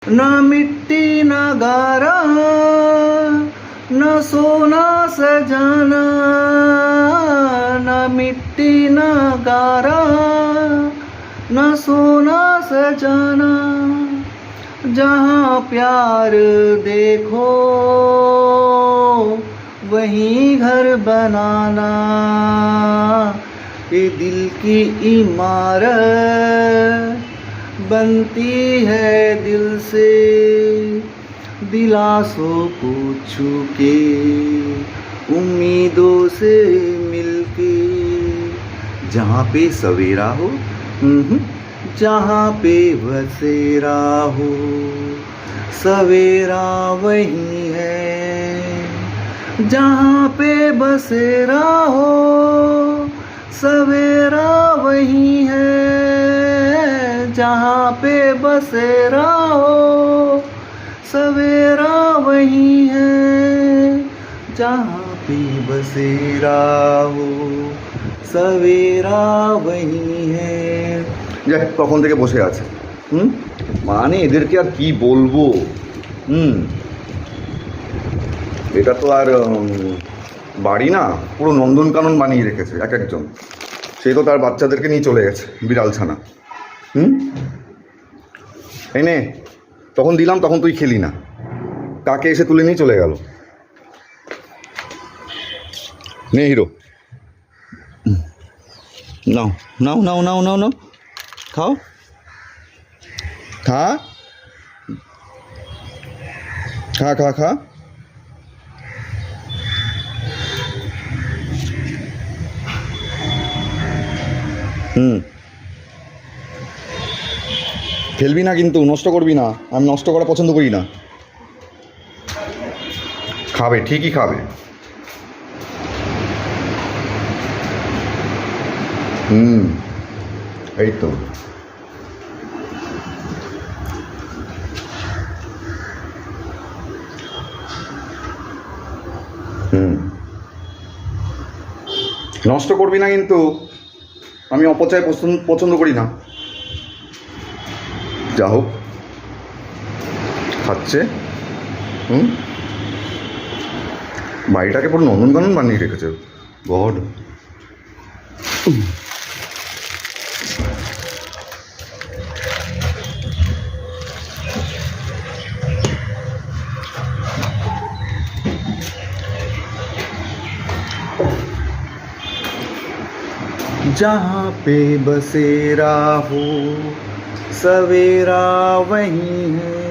न मिट्टी न गारा न सोना सजाना, न मिट्टी न गारा न सोना सजाना, जहाँ प्यार देखो वहीं घर बनाना, ये दिल की इमारत बनती है दिल से, दिलासों को छू के उम्मीदों से मिलके, जहाँ पे सवेरा हो जहाँ पे बसेरा हो, सवेरा वही है, जहाँ पे बसेरा हो सवेरा वही है, जहाँ पे बसेरा हो सवेरा वही है, जहाँ पे बसेरा हो सवेरा वही है। যাক, তখন থেকে বসে আছে। মানে এদেরকে আর কি বলবো। এটা তো আর বাড়ি না, পুরো নন্দনকানন বানিয়ে রেখেছে এক একজন। সেই তো তার বাচ্চাদেরকে নিয়ে চলে গেছে, বিড়াল ছানা। এই নে, তখন দিলাম, তখন তুই খেলি না, কাকে এসে তুলে নিয়ে চলে গেল। নে হিরো, নাও নাও নাও নাও নাও নাও, খাও, খা খা খা খা। খেলবি না কিন্তু, নষ্ট করবি না, আমি নষ্ট করা পছন্দ করি না। খাবে, ঠিকই খাবে। এই তো নষ্ট করবি না কিন্তু, আমি অপচয় পছন্দ করি না। যা হোক, খাচ্ছে। বাড়িটাকে পুরো নন্দনকানন বানিয়ে রেখেছে। গড, जहाँ पे बसेरा हो सवेरा वही है।